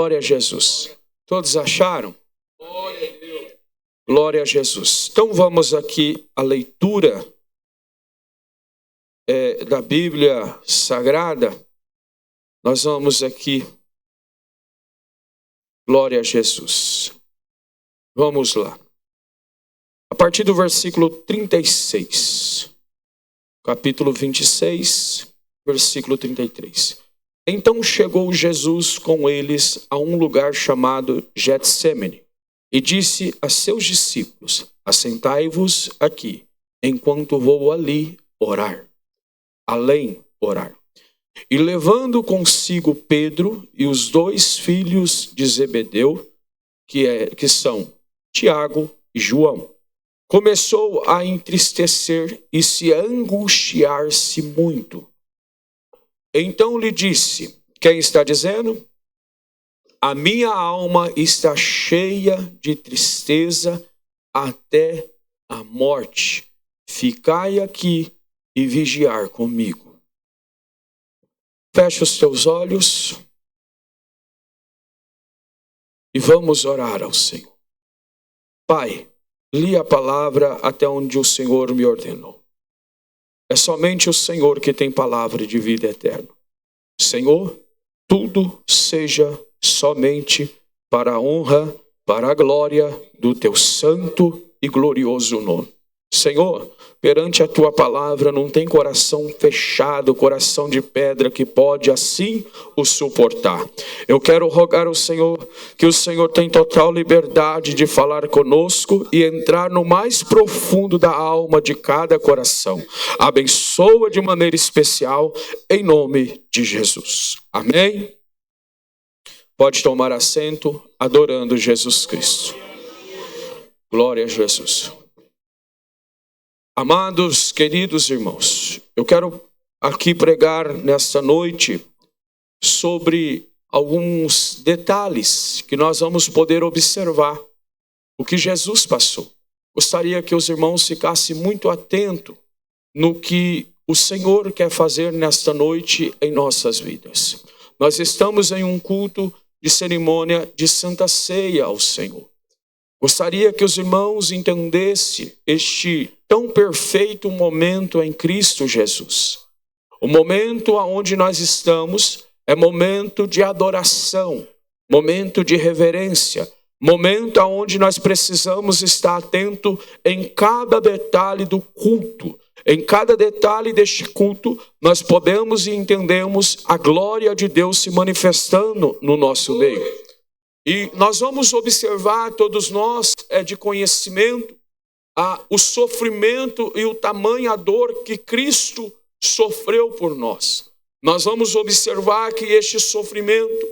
Glória a Jesus. Todos acharam? Glória a Jesus. Então vamos aqui à leitura da Bíblia Sagrada. Nós vamos aqui. Glória a Jesus. Vamos lá. A partir do versículo 36. Capítulo 26, versículo 33. Então chegou Jesus com eles a um lugar chamado Getsêmani e disse a seus discípulos: assentai-vos aqui, enquanto vou ali orar. Além orar. E levando consigo Pedro e os dois filhos de Zebedeu, que são Tiago e João, começou a entristecer e se angustiar-se muito. Então lhe disse: quem está dizendo? A minha alma está cheia de tristeza até a morte. Ficai aqui e vigiar comigo. Feche os teus olhos e vamos orar ao Senhor. Pai, li a palavra até onde o Senhor me ordenou. É somente o Senhor que tem palavra de vida eterna. Senhor, tudo seja somente para a honra, para a glória do teu santo e glorioso nome. Senhor, perante a tua palavra não tem coração fechado, coração de pedra que pode assim o suportar. Eu quero rogar ao Senhor que o Senhor tem total liberdade de falar conosco e entrar no mais profundo da alma de cada coração. Abençoa de maneira especial em nome de Jesus. Amém? Pode tomar assento adorando Jesus Cristo. Glória a Jesus. Amados, queridos irmãos, eu quero aqui pregar nesta noite sobre alguns detalhes que nós vamos poder observar o que Jesus passou. Gostaria que os irmãos ficassem muito atentos no que o Senhor quer fazer nesta noite em nossas vidas. Nós estamos em um culto de cerimônia de Santa Ceia ao Senhor. Gostaria que os irmãos entendessem este tão perfeito momento em Cristo Jesus. O momento onde nós estamos é momento de adoração, momento de reverência, momento onde nós precisamos estar atento em cada detalhe do culto. Em cada detalhe deste culto, nós podemos e entendemos a glória de Deus se manifestando no nosso meio. E nós vamos observar, todos nós, de conhecimento, o sofrimento e o tamanho a dor que Cristo sofreu por nós. Nós vamos observar que este sofrimento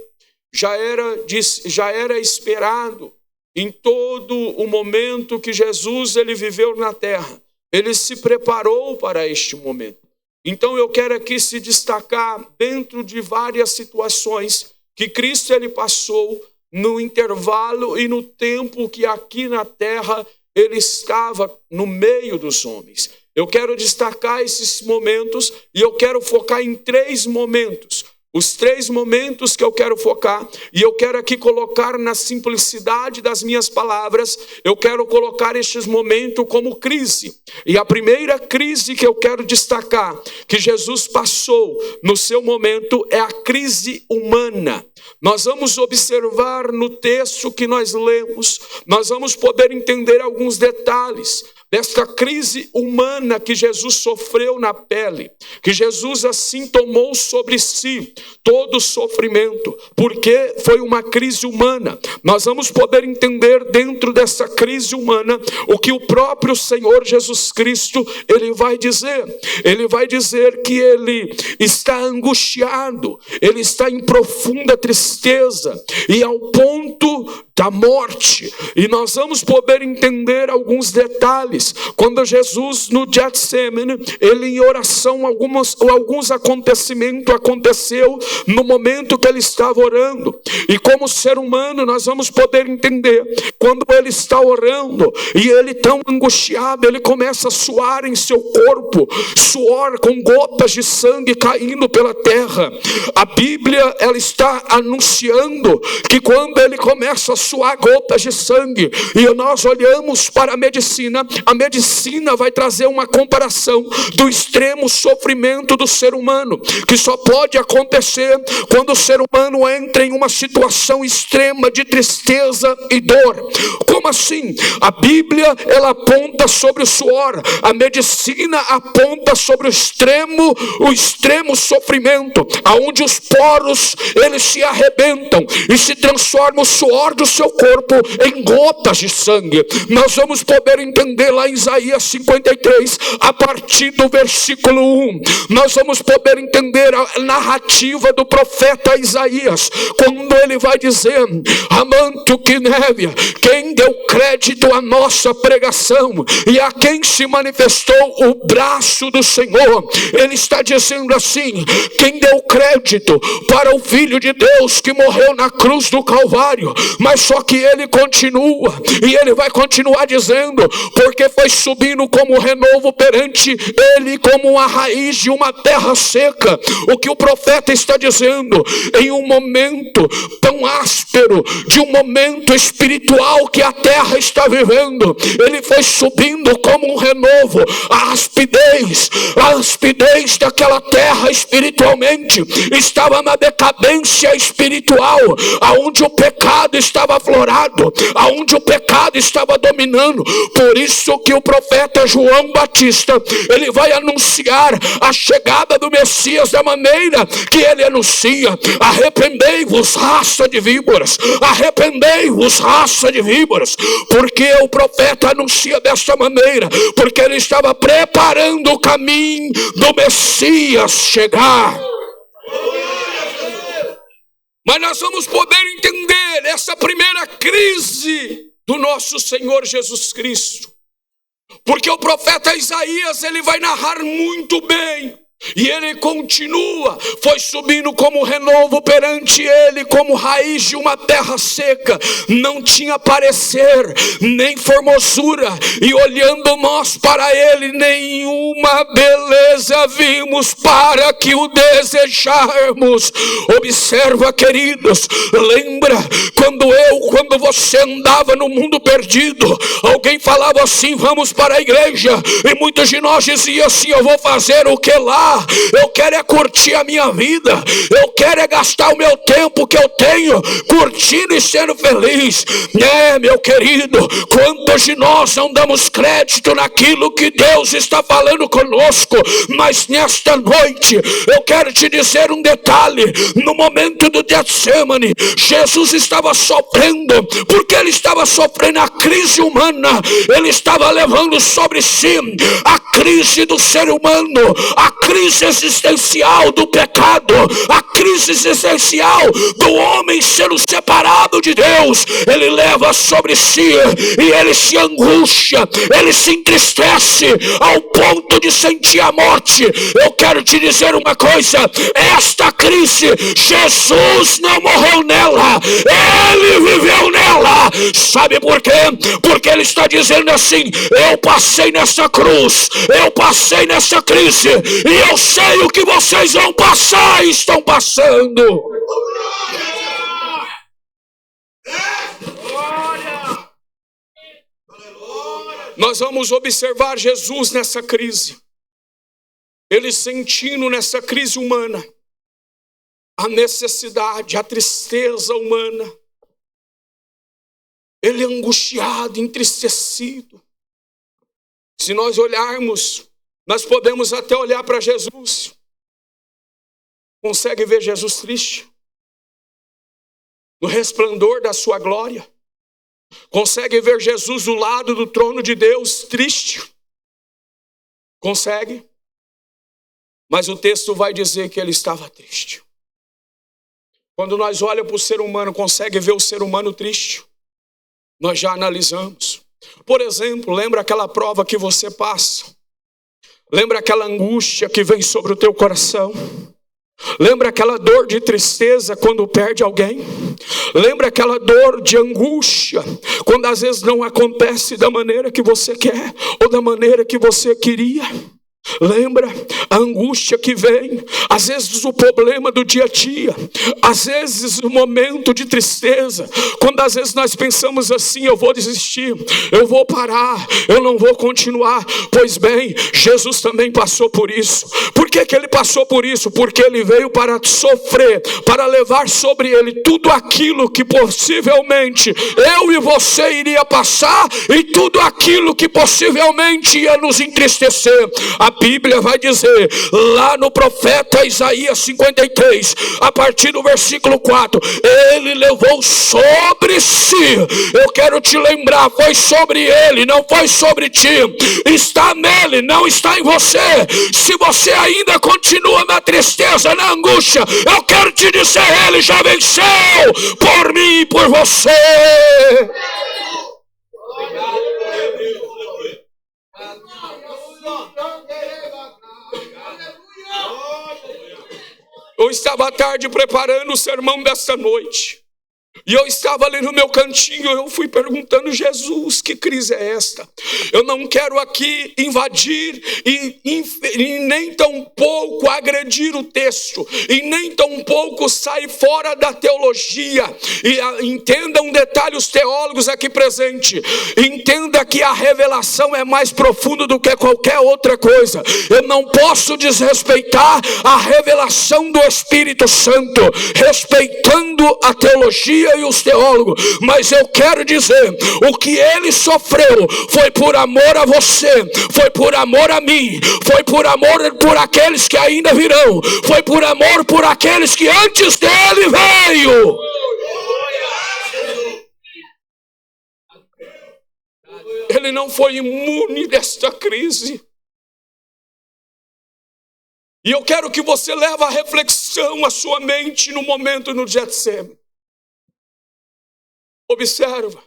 já era esperado em todo o momento que Jesus ele viveu na terra. Ele se preparou para este momento. Então eu quero aqui se destacar dentro de várias situações que Cristo ele passou no intervalo e no tempo que aqui na terra ele estava no meio dos homens. Eu quero destacar esses momentos e eu quero focar em 3 momentos. Os 3 momentos que eu quero focar, e eu quero aqui colocar na simplicidade das minhas palavras, eu quero colocar estes momentos como crise. E a primeira crise que eu quero destacar, que Jesus passou no seu momento, é a crise humana. Nós vamos observar no texto que nós lemos, nós vamos poder entender alguns detalhes desta crise humana que Jesus sofreu na pele, que Jesus assim tomou sobre si todo o sofrimento, porque foi uma crise humana. Nós vamos poder entender dentro dessa crise humana o que o próprio Senhor Jesus Cristo ele vai dizer. Ele vai dizer que ele está angustiado, ele está em profunda tristeza, e ao ponto da morte. E nós vamos poder entender alguns detalhes. Quando Jesus no Getsemane, ele em oração, alguns acontecimentos aconteceu no momento que ele estava orando. E como ser humano nós vamos poder entender, quando ele está orando e ele tão angustiado, ele começa a suar em seu corpo, suor com gotas de sangue caindo pela terra. A Bíblia, ela está anunciando que quando ele começa a suar gotas de sangue, e nós olhamos para a medicina vai trazer uma comparação do extremo sofrimento do ser humano, que só pode acontecer quando o ser humano entra em uma situação extrema de tristeza e dor. Como assim? A Bíblia, ela aponta sobre o suor, a medicina aponta sobre o extremo sofrimento, aonde os poros, eles se arrebentam e se transforma o suor do seu corpo em gotas de sangue. Nós vamos poder entender lá em Isaías 53, a partir do versículo 1. Nós vamos poder entender a narrativa do profeta Isaías, quando ele vai dizer: Amanto que névia, quem deu crédito à nossa pregação e a quem se manifestou o braço do Senhor. Ele está dizendo assim: quem deu crédito para o Filho de Deus que morreu na cruz do Calvário. Mas só que ele continua, e ele vai continuar dizendo: porque foi subindo como renovo perante ele, como uma raiz de uma terra seca. O que o profeta está dizendo, em um momento tão áspero, de um momento espiritual que a terra está vivendo, ele foi subindo como um renovo. A aspidez daquela terra espiritualmente estava na decadência espiritual, aonde o pecado estava aflorado, aonde o pecado estava dominando. Por isso que o profeta João Batista, ele vai anunciar a chegada do Messias da maneira que ele anuncia: arrependei-vos, raça de víboras, arrependei-vos, raça de víboras. Porque o profeta anuncia desta maneira? Porque ele estava preparando o caminho do Messias chegar. Mas nós vamos poder entender essa primeira crise do nosso Senhor Jesus Cristo, porque o profeta Isaías, ele vai narrar muito bem. E ele continua: foi subindo como renovo perante ele, como raiz de uma terra seca, não tinha parecer, nem formosura, e olhando nós para ele, nenhuma beleza vimos para que o desejarmos. Observa, queridos, lembra quando você andava no mundo perdido, alguém falava assim: vamos para a igreja, e muitos de nós diziam assim: eu vou fazer o que lá? Eu quero é curtir a minha vida, eu quero é gastar o meu tempo que eu tenho curtindo e sendo feliz. Meu querido, quantos de nós não damos crédito naquilo que Deus está falando conosco? Mas nesta noite eu quero te dizer um detalhe. No momento do Getsemane, Jesus estava sofrendo, porque ele estava sofrendo a crise humana, ele estava levando sobre si a crise do ser humano, a crise existencial do pecado, a crise existencial do homem sendo separado de Deus. Ele leva sobre si e ele se angustia, ele se entristece ao ponto de sentir a morte. Eu quero te dizer uma coisa: esta crise, Jesus não morreu nela, ele viveu nela. Sabe por quê? Porque ele está dizendo assim: eu passei nessa cruz, eu passei nessa crise, e eu sei o que vocês vão passar e estão passando. Nós vamos observar Jesus nessa crise, ele sentindo nessa crise humana a necessidade, a tristeza humana, ele angustiado, entristecido. Se nós olharmos, nós podemos até olhar para Jesus. Consegue ver Jesus triste? No resplendor da sua glória. Consegue ver Jesus do lado do trono de Deus triste? Consegue? Mas o texto vai dizer que ele estava triste. Quando nós olhamos para o ser humano, consegue ver o ser humano triste? Nós já analisamos. Por exemplo, lembra aquela prova que você passa? Lembra aquela angústia que vem sobre o teu coração? Lembra aquela dor de tristeza quando perde alguém? Lembra aquela dor de angústia quando às vezes não acontece da maneira que você quer ou da maneira que você queria? Lembra a angústia que vem, às vezes o problema do dia a dia, às vezes o momento de tristeza, quando às vezes nós pensamos assim: eu vou desistir, eu vou parar, eu não vou continuar. Pois bem, Jesus também passou por isso. Por que ele passou por isso? Porque ele veio para sofrer, para levar sobre ele tudo aquilo que possivelmente eu e você iria passar, e tudo aquilo que possivelmente ia nos entristecer. A Bíblia vai dizer lá no profeta Isaías 53, a partir do versículo 4, ele levou sobre si. Eu quero te lembrar, foi sobre ele, não foi sobre ti. Está nele, não está em você. Se você ainda continua na tristeza, na angústia, eu quero te dizer, ele já venceu por mim e por você. Eu estava à tarde preparando o sermão desta noite, e eu estava ali no meu cantinho, eu fui perguntando: Jesus, que crise é esta? Eu não quero aqui invadir e nem tão pouco agredir o texto, e nem tão pouco sair fora da teologia. E entenda um detalhe, os teólogos aqui presentes, entenda que a revelação é mais profunda do que qualquer outra coisa. Eu não posso desrespeitar a revelação do Espírito Santo, respeitando a teologia e os teólogos, mas eu quero dizer, o que ele sofreu foi por amor a você, foi por amor a mim, foi por amor por aqueles que ainda virão, foi por amor por aqueles que antes dele veio. Ele não foi imune desta crise. E eu quero que você leve a reflexão à sua mente no momento no Getsemane. Observa,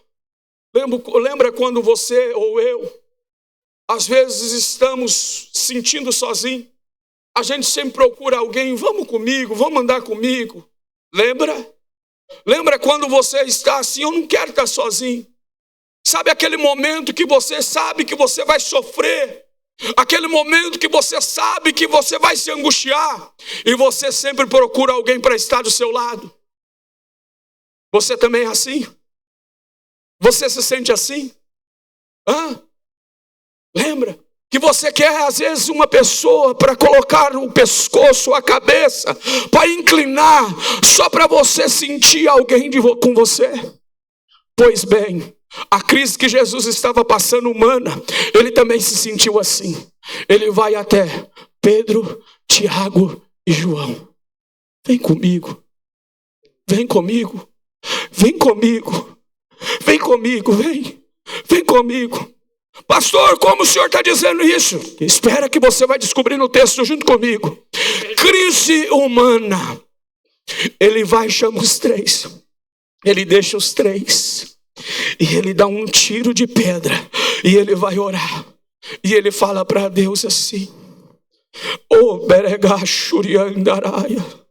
lembra quando você ou eu, às vezes estamos sentindo sozinho, a gente sempre procura alguém: vamos comigo, vamos andar comigo. Lembra quando você está assim: eu não quero estar sozinho. Sabe aquele momento que você sabe que você vai sofrer, aquele momento que você sabe que você vai se angustiar, e você sempre procura alguém para estar do seu lado? Você também é assim? Você se sente assim? Lembra que você quer às vezes uma pessoa para colocar o pescoço, a cabeça, para inclinar, só para você sentir alguém com você? Pois bem, a crise que Jesus estava passando humana, ele também se sentiu assim. Ele vai até Pedro, Tiago e João: vem comigo, vem comigo, vem comigo. Vem comigo, vem comigo. Pastor, como o senhor está dizendo isso? Espera que você vai descobrir no texto junto comigo. Crise humana. Ele vai e chama os três. Ele deixa os três. E ele dá um tiro de pedra. E ele vai orar. E ele fala para Deus assim: ô Beregachuriandaraia.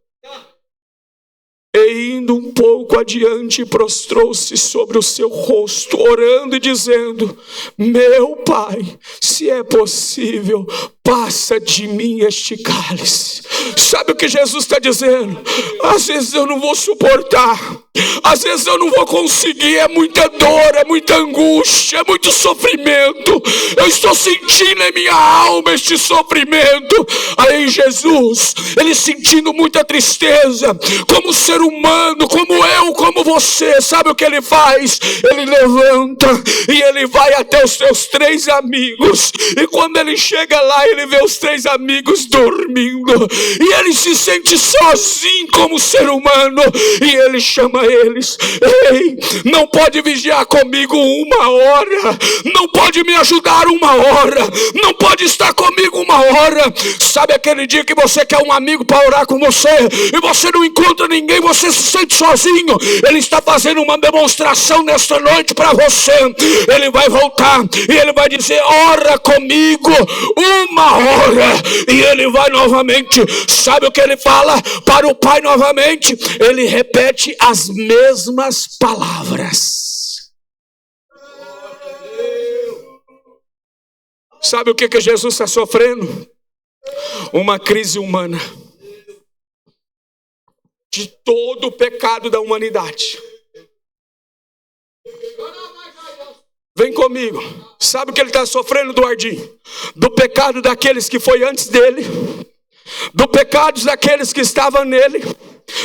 E indo um pouco adiante, prostrou-se sobre o seu rosto, orando e dizendo: meu Pai, se é possível, passa de mim este cálice. Sabe o que Jesus está dizendo? Às vezes eu não vou suportar, às vezes eu não vou conseguir, é muita dor, é muita angústia, é muito sofrimento, eu estou sentindo em minha alma este sofrimento. Aí Jesus, ele sentindo muita tristeza, como ser humano, como eu, como você, sabe o que ele faz? Ele levanta e ele vai até os seus três amigos, e quando ele chega lá, ele vê os três amigos dormindo, e ele se sente sozinho como ser humano, e ele chama a eles: ei, não pode vigiar comigo 1 hora, não pode me ajudar 1 hora, não pode estar comigo 1 hora. Sabe aquele dia que você quer um amigo para orar com você e você não encontra ninguém, você se sente sozinho? Ele está fazendo uma demonstração nesta noite para você. Ele vai voltar e ele vai dizer: ora comigo 1 hora, e ele vai novamente. Sabe o que ele fala para o Pai novamente? Ele repete as mesmas palavras. Sabe o que Jesus está sofrendo? Uma crise humana de todo o pecado da humanidade. Vem comigo. Sabe o que ele está sofrendo, Eduardinho? Do pecado daqueles que foi antes dele, do pecado daqueles que estavam nele,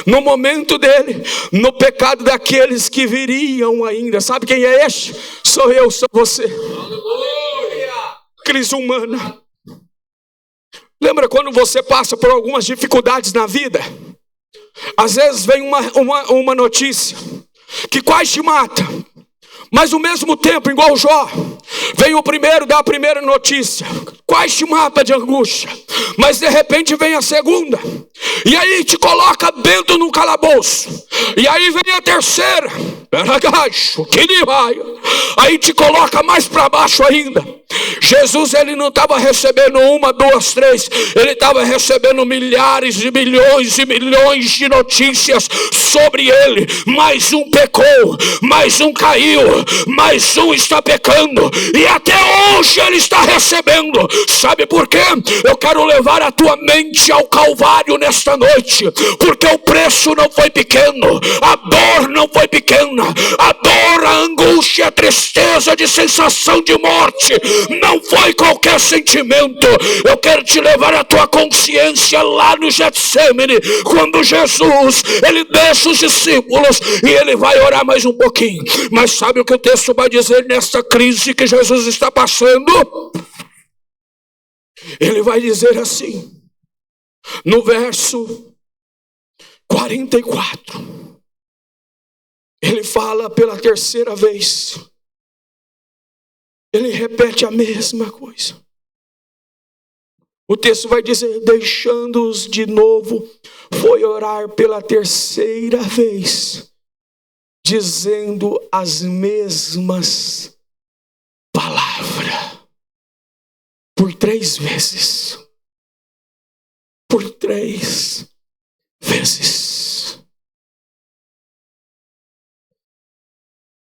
no momento dele, no pecado daqueles que viriam ainda. Sabe quem é este? Sou eu, sou você. Crise humana. Lembra quando você passa por algumas dificuldades na vida? Às vezes vem uma notícia que quase te mata, mas ao mesmo tempo, igual Jó, vem o primeiro, dá a primeira notícia, quase te mata de angústia, mas de repente vem a segunda, e aí te coloca dentro num calabouço, e aí vem a terceira, aí te coloca mais para baixo ainda. Jesus, ele não estava recebendo 1, 2, 3, ele estava recebendo milhares e milhões de notícias sobre ele. Mais um pecou, mais um caiu, mais um está pecando, e até hoje ele está recebendo. Sabe por quê? Eu quero levar a tua mente ao Calvário nesta noite, porque o preço não foi pequeno, a dor não foi pequena, a dor, a angústia, a tristeza de sensação de morte não foi qualquer sentimento. Eu quero te levar a tua consciência lá no Getsemane, quando Jesus, ele deixa os discípulos e ele vai orar mais um pouquinho. Mas sabe o que o texto vai dizer nessa crise que Jesus está passando? Ele vai dizer assim, no verso 44, ele fala pela terceira vez, ele repete a mesma coisa. O texto vai dizer: deixando-os de novo, foi orar pela terceira vez, dizendo as mesmas palavras. Por 3 vezes. Por 3 vezes.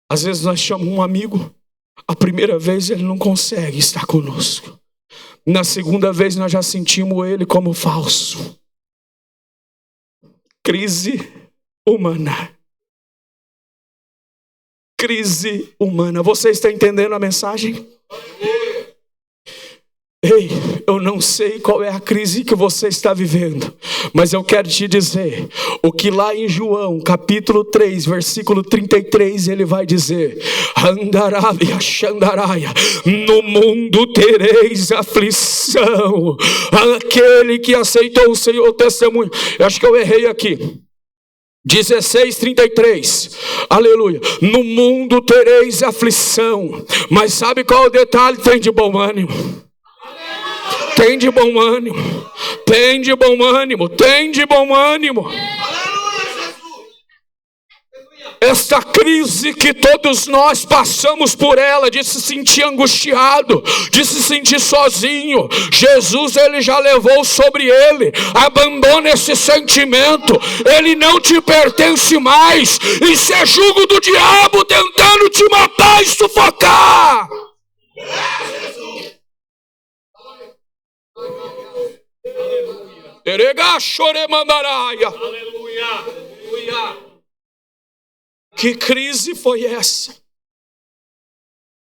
Às vezes nós chamamos um amigo, a primeira vez ele não consegue estar conosco. Na segunda vez nós já sentimos ele como falso. Crise humana. Crise humana. Você está entendendo a mensagem? Ei, eu não sei qual é a crise que você está vivendo, mas eu quero te dizer, o que lá em João, capítulo 3, versículo 33, ele vai dizer: Andaravia Xandaraia, no mundo tereis aflição. Aquele que aceitou o Senhor, o testemunho. Eu acho que eu errei aqui. 16:33, aleluia. No mundo tereis aflição, mas sabe qual é o detalhe? Tem de bom ânimo. Tem de bom ânimo, tem de bom ânimo, tem de bom ânimo. Esta crise que todos nós passamos por ela, de se sentir angustiado, de se sentir sozinho, Jesus, ele já levou sobre ele. Abandona esse sentimento, ele não te pertence mais. Isso é jugo do diabo tentando te matar e sufocar. Aleluia. Que crise foi essa?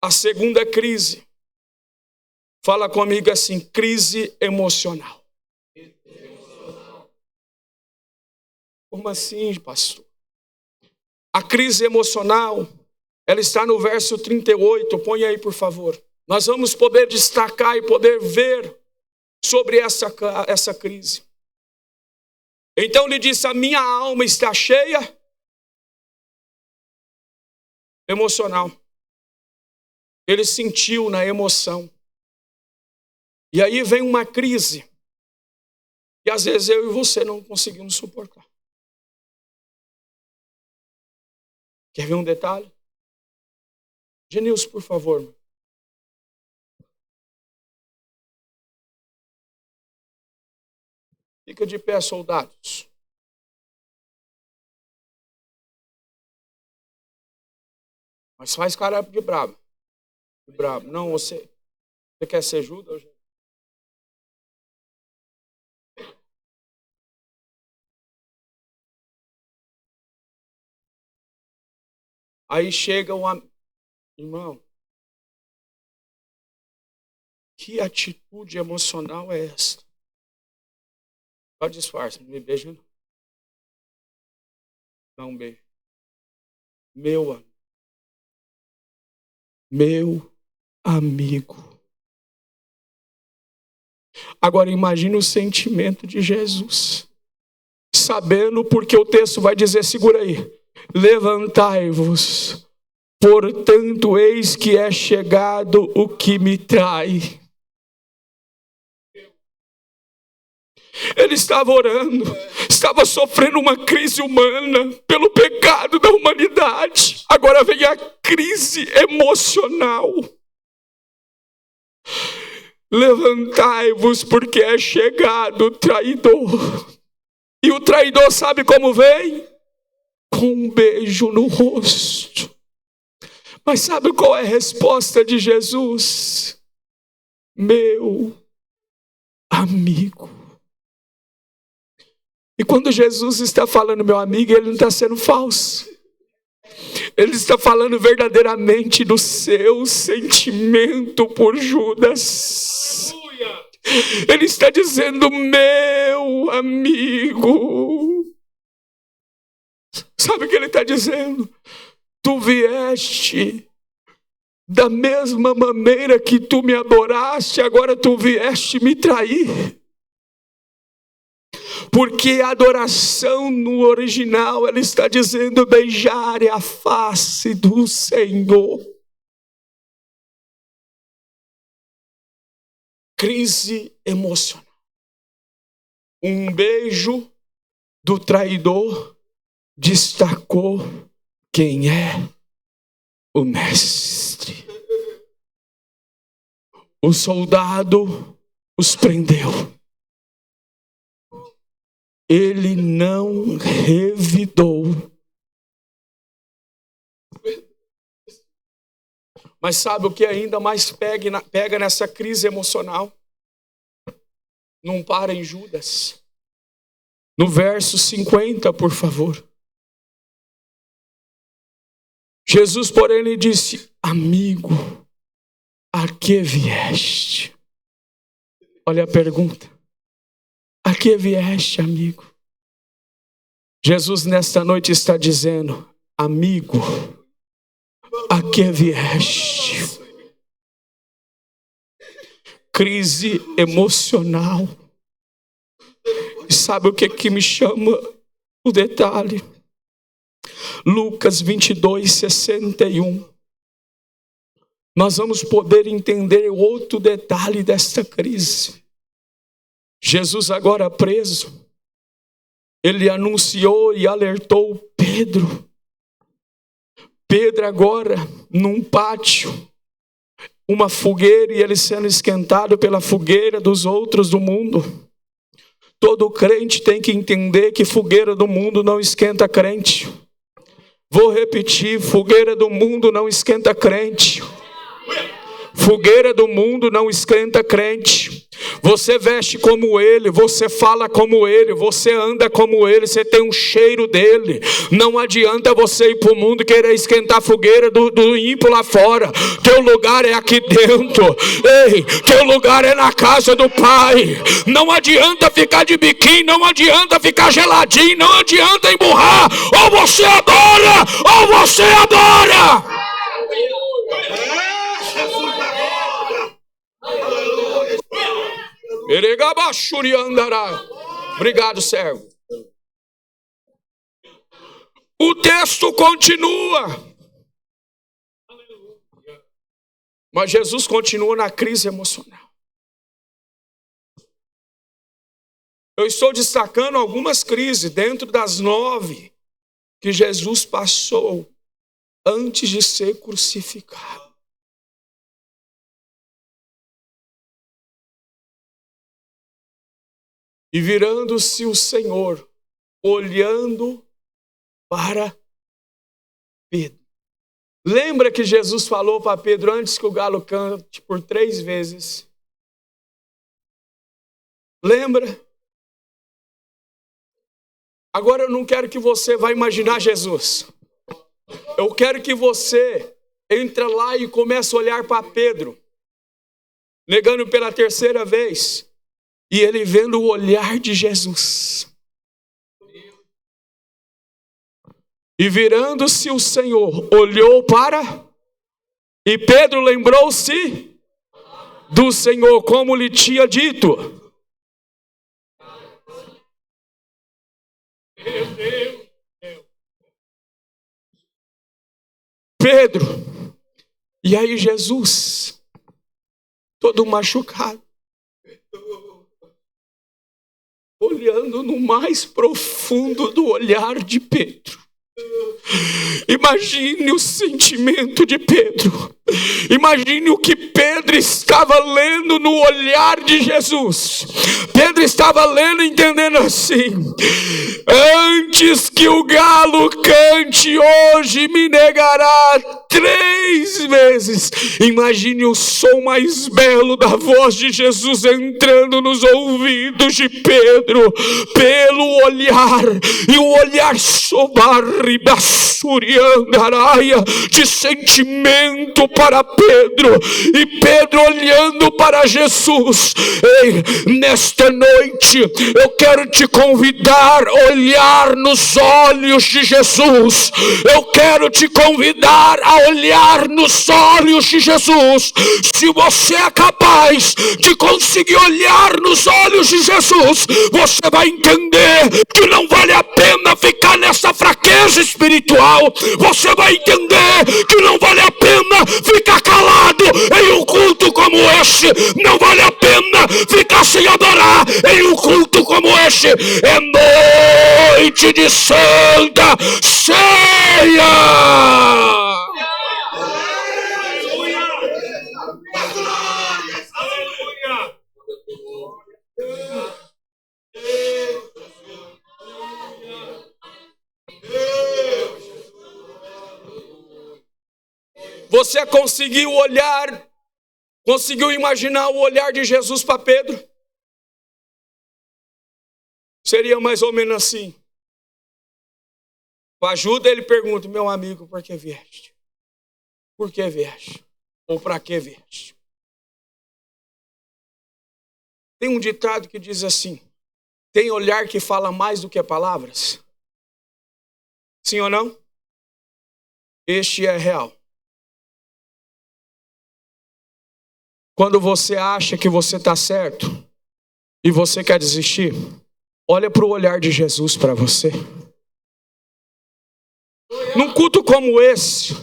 A segunda crise. Fala comigo assim: crise emocional. Como assim, pastor? A crise emocional, ela está no verso 38. Põe aí, por favor. Nós vamos poder destacar e poder ver sobre essa crise. Então ele disse: a minha alma está cheia emocional. Ele sentiu na emoção. E aí vem uma crise. E às vezes eu e você não conseguimos suportar. Quer ver um detalhe? Genilson, por favor. Fica de pé, soldados. Mas faz cara de brabo. De brabo. Não, você quer ser Judas? Aí chega um irmão. Que atitude emocional é essa? Só disfarça, não me beija não. Dá um beijo. Meu amigo. Agora imagine o sentimento de Jesus. Sabendo, porque o texto vai dizer, segura aí. Levantai-vos, portanto eis que é chegado o que me trai. Ele estava orando, estava sofrendo uma crise humana pelo pecado da humanidade. Agora vem a crise emocional. Levantai-vos porque é chegado o traidor. E o traidor sabe como vem? Com um beijo no rosto. Mas sabe qual é a resposta de Jesus? Meu amigo. E quando Jesus está falando meu amigo, ele não está sendo falso. Ele está falando verdadeiramente do seu sentimento por Judas. Ele está dizendo, meu amigo. Sabe o que ele está dizendo? Tu vieste da mesma maneira que tu me adoraste, agora tu vieste me trair. Porque a adoração no original, ela está dizendo beijar a face do Senhor. Crise emocional. Um beijo do traidor destacou quem é o mestre. O soldado os prendeu. Ele não revidou. Mas sabe o que ainda mais pega nessa crise emocional? Não para em Judas. No verso 50, por favor. Jesus, porém, lhe disse, amigo, a que vieste? Olha a pergunta. A que vieste, amigo? Jesus nesta noite está dizendo, amigo, a que vieste? Crise emocional. E sabe o que me chama o detalhe? Lucas 22, 61. Nós vamos poder entender outro detalhe desta crise. Jesus agora preso, ele anunciou e alertou Pedro. Pedro agora num pátio, uma fogueira e ele sendo esquentado pela fogueira dos outros do mundo. Todo crente tem que entender que fogueira do mundo não esquenta crente. Vou repetir, fogueira do mundo não esquenta crente. Fogueira do mundo não esquenta crente. Você veste como ele, você fala como ele, você anda como ele, você tem um cheiro dele. Não adianta você ir para o mundo e querer esquentar a fogueira do ímpio lá fora. Teu lugar é aqui dentro. Ei, teu lugar é na casa do Pai. Não adianta ficar de biquíni, não adianta ficar geladinho, não adianta emburrar. Ou você adora, ou você adora. Obrigado, servo. O texto continua. Mas Jesus continua na crise emocional. Eu estou destacando algumas crises dentro das 9 que Jesus passou antes de ser crucificado. E virando-se o Senhor, olhando para Pedro. Lembra que Jesus falou para Pedro antes que o galo cante por 3 vezes? Lembra? Agora eu não quero que você vá imaginar Jesus. Eu quero que você entre lá e comece a olhar para Pedro, negando pela 3ª vez, e ele vendo o olhar de Jesus. E virando-se o Senhor, olhou para, e Pedro lembrou-se do Senhor, como lhe tinha dito. Pedro, e aí Jesus, todo machucado, olhando no mais profundo do olhar de Pedro. Imagine o sentimento de Pedro. Imagine o que Pedro estava lendo no olhar de Jesus. Pedro estava lendo, entendendo assim: antes que o galo cante, hoje me negará 3 vezes. Imagine o som mais belo da voz de Jesus entrando nos ouvidos de Pedro, pelo olhar, e o olhar de sentimento para Pedro, e Pedro olhando para Jesus. Ei, nesta noite eu quero te convidar a olhar nos olhos de Jesus. Eu quero te convidar a olhar nos olhos de Jesus. Se você é capaz de conseguir olhar nos olhos de Jesus, você vai entender que não vale a pena ficar nessa fraqueza espiritual. Você vai entender que não vale a pena ficar calado em um culto como este. Não vale a pena ficar sem adorar em um culto como este. É noite de Santa Ceia. Você conseguiu olhar, conseguiu imaginar o olhar de Jesus para Pedro? Seria mais ou menos assim. Com ajuda ele pergunta: meu amigo, por que vieste? Por que vieste? Ou para que vieste? Tem um ditado que diz assim: tem olhar que fala mais do que palavras? Sim ou não? Este é real. Quando você acha que você está certo e você quer desistir, olha para o olhar de Jesus para você. Num culto como esse,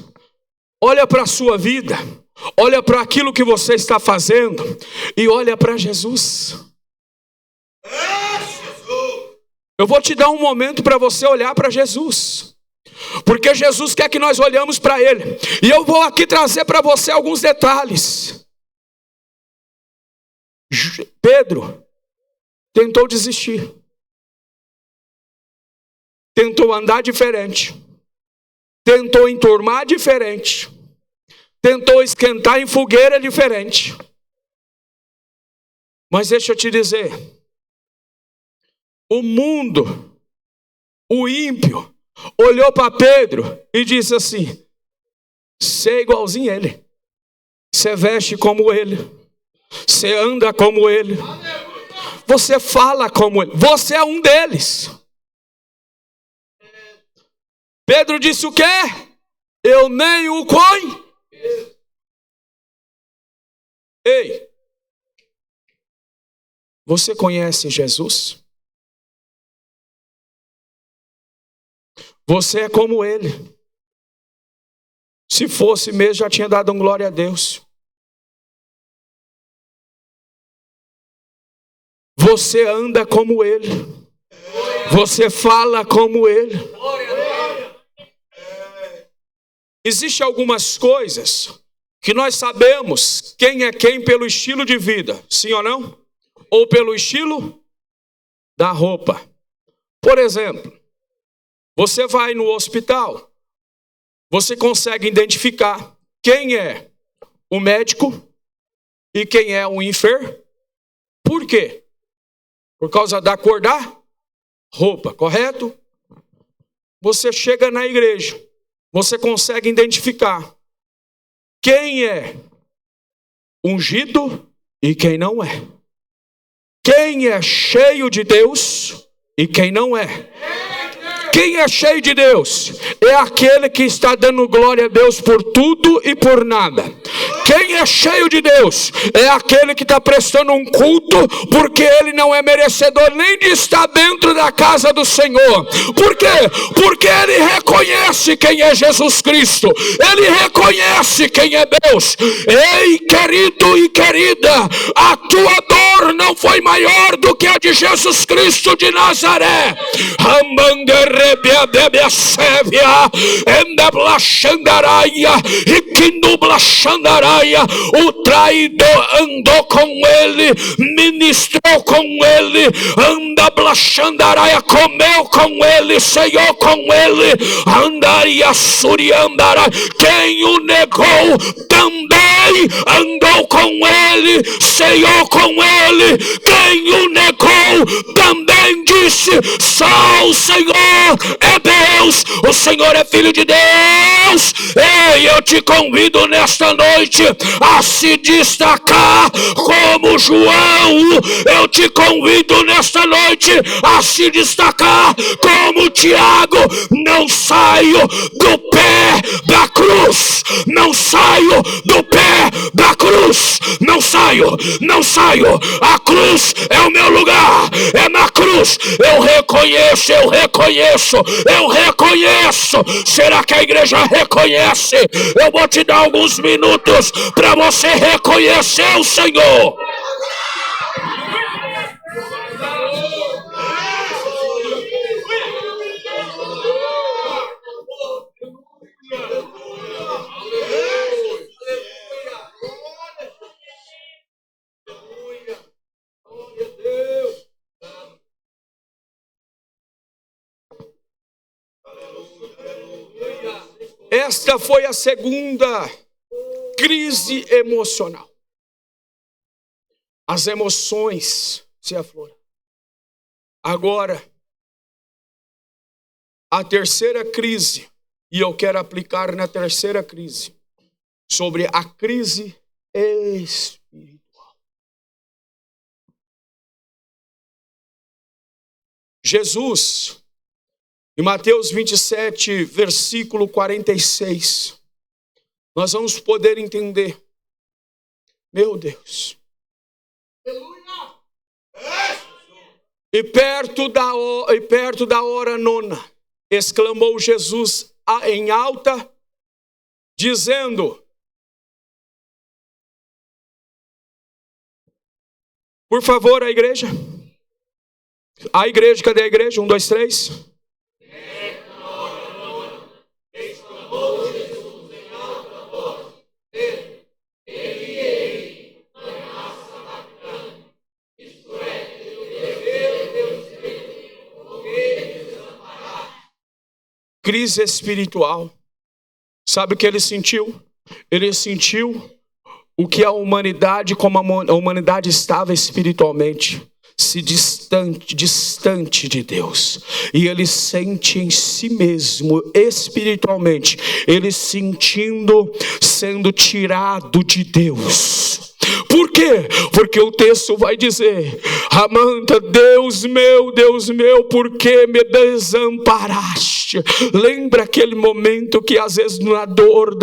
olha para a sua vida, olha para aquilo que você está fazendo e olha para Jesus. Eu vou te dar um momento para você olhar para Jesus, porque Jesus quer que nós olhamos para Ele. E eu vou aqui trazer para você alguns detalhes. Pedro tentou desistir, tentou andar diferente, tentou enturmar diferente, tentou esquentar em fogueira diferente. Mas deixa eu te dizer, o mundo, o ímpio, olhou para Pedro e disse assim: você é igualzinho a ele, você veste como ele, você anda como ele, você fala como ele, você é um deles. Pedro disse o quê? Eu nem o conheço. Ei, você conhece Jesus? Você é como ele. Se fosse mesmo, já tinha dado glória a Deus. você anda como Ele, você fala como Ele. Existem algumas coisas que nós sabemos quem é quem pelo estilo de vida, sim ou não? Ou pelo estilo da roupa. Por exemplo, você vai no hospital, você consegue identificar quem é o médico e quem é o enfermeiro. Por quê? Por causa da cor da roupa, correto? Você chega na igreja, você consegue identificar quem é ungido e quem não é. Quem é cheio de Deus e quem não é. Quem é cheio de Deus é aquele que está dando glória a Deus por tudo e por nada. Quem é cheio de Deus é aquele que está prestando um culto porque ele não é merecedor nem de estar dentro da casa do Senhor. Por quê? Porque ele reconhece quem é Jesus Cristo. Ele reconhece quem é Deus. Ei, querido e querida, a tua dor não foi maior do que a de Jesus Cristo de Nazaré. O traidor andou com ele, ministrou com ele, comeu com ele, ceiou com ele, andaria suriandará. Quem o negou também andou com ele, ceiou com ele. Quem o negou também disse: só o Senhor é Deus, o Senhor é Filho de Deus. Ei, eu te convido nesta noite a se destacar como João. Eu te convido nesta noite a se destacar como Tiago. Não saio do pé da cruz, não saio do pé da cruz, não saio. A cruz é o meu lugar, é na cruz. Eu reconheço. Será que a igreja reconhece? Eu vou te dar alguns minutos para você reconhecer o Senhor. Esta foi a segunda crise emocional. As emoções se afloram. Agora, a terceira crise, e eu quero aplicar na terceira crise, sobre a crise espiritual. Jesus, em Mateus 27, versículo 46, nós vamos poder entender. Meu Deus. E perto da hora nona, exclamou Jesus em alta, dizendo: por favor, a igreja, cadê a igreja? 1, 2, 3. Crise espiritual. Sabe o que ele sentiu? Ele sentiu o que a humanidade, como a humanidade estava espiritualmente, se distante de Deus. E ele sente em si mesmo, espiritualmente, ele sendo tirado de Deus. Por quê? Porque o texto vai dizer: Amanda, Deus meu, por que me desamparaste? desamparaste. Lembra aquele momento que às vezes na dor,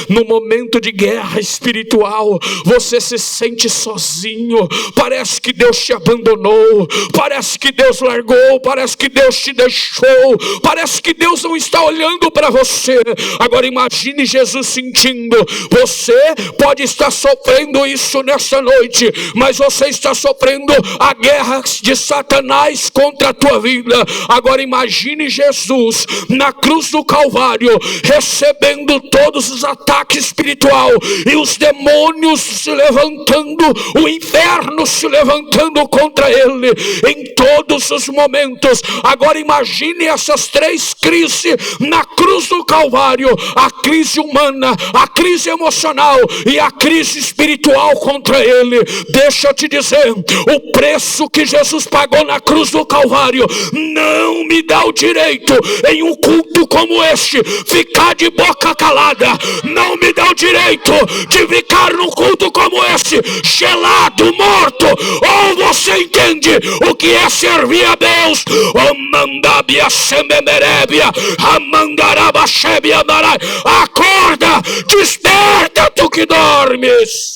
no momento de guerra espiritual, você se sente sozinho, parece que Deus te abandonou, parece que Deus largou, parece que Deus te deixou, parece que Deus não está olhando para você. Agora imagine Jesus sentindo. Você pode estar sofrendo isso nessa noite, mas você está sofrendo a guerra de Satanás contra a tua vida. Agora imagine Jesus na cruz do Calvário, recebendo todos os ataques espirituais e os demônios se levantando, o inferno se levantando contra ele em todos os momentos. Agora imagine essas três crises na cruz do Calvário: a crise humana, a crise emocional e a crise espiritual contra ele. Deixa eu te dizer, o preço que Jesus pagou na cruz do Calvário não me dá o direito, em um culto como este, ficar de boca calada. Não me dá o direito de ficar num culto como este, gelado, morto. Ou você entende o que é servir a Deus? Acorda, desperta, tu que dormes.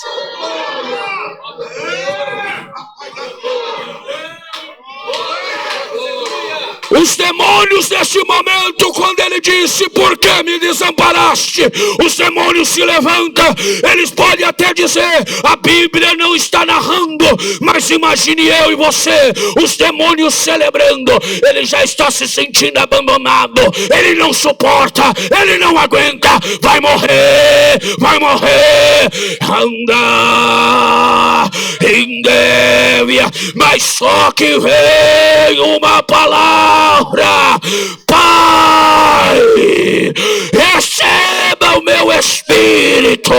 Os demônios nesse momento, quando ele disse: por que me desamparaste? Os demônios se levantam. Eles podem até dizer: a Bíblia não está narrando, mas imagine eu e você, os demônios celebrando. Ele já está se sentindo abandonado, ele não suporta, ele não aguenta, vai morrer, vai morrer. Anda em Dévia, mas só que vem uma palavra: Pai, receba o meu espírito,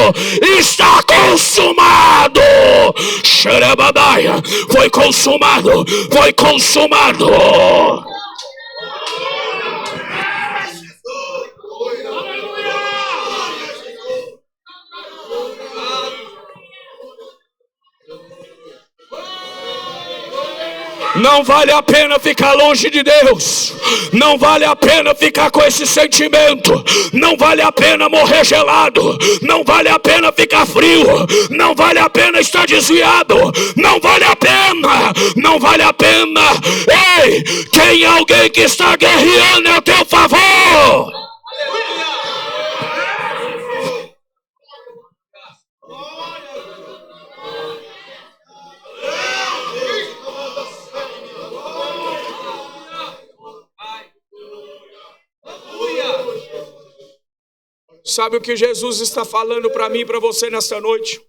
está consumado. Xerebadaia, foi consumado, foi consumado. Não vale a pena ficar longe de Deus. Não vale a pena ficar com esse sentimento. Não vale a pena morrer gelado. Não vale a pena ficar frio. Não vale a pena estar desviado. Não vale a pena. Não vale a pena. Ei, tem alguém que está guerreando a teu favor. Sabe o que Jesus está falando para mim e para você nesta noite?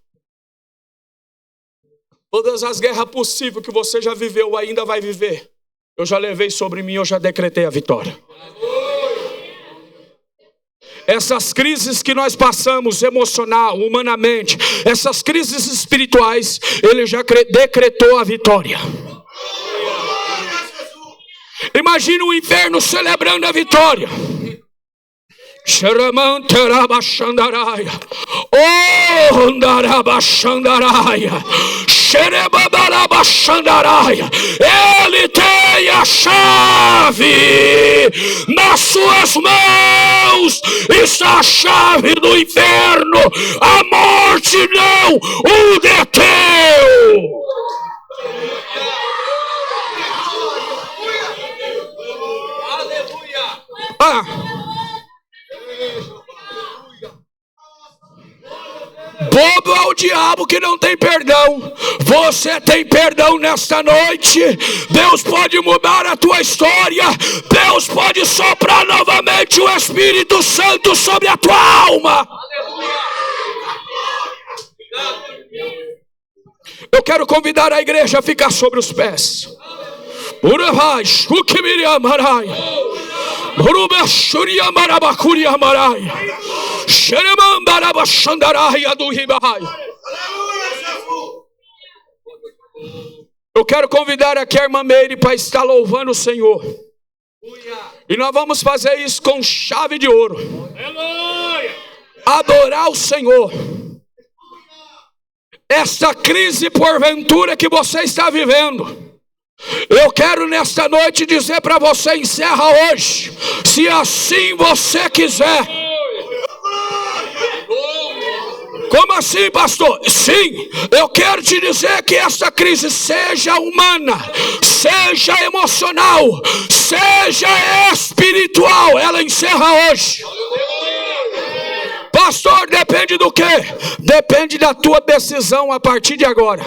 Todas as guerras possíveis que você já viveu ou ainda vai viver, eu já levei sobre mim, eu já decretei a vitória. Essas crises que nós passamos, emocional, humanamente, essas crises espirituais, ele já decretou a vitória. Imagina o inferno celebrando a vitória. Xeremanterabashandaraia, oh, andarabashandaraia, xerebadarabashandaraia. Ele tem a chave nas suas mãos, está a chave do inferno. A morte não o deteu. Bobo é o diabo que não tem perdão. Você tem perdão nesta noite. Deus pode mudar a tua história. Deus pode soprar novamente o Espírito Santo sobre a tua alma. Eu quero convidar a igreja a ficar sobre os pés. Eu quero convidar aqui a irmã Meire para estar louvando o Senhor. E nós vamos fazer isso com chave de ouro. Adorar o Senhor. Essa crise porventura que você está vivendo, Eu quero nesta noite dizer para você: encerra hoje, se assim você quiser. Como assim, pastor? Sim, eu quero te dizer que essa crise seja humana, seja emocional, seja espiritual, ela encerra hoje. Pastor, depende do quê? Depende da tua decisão a partir de agora.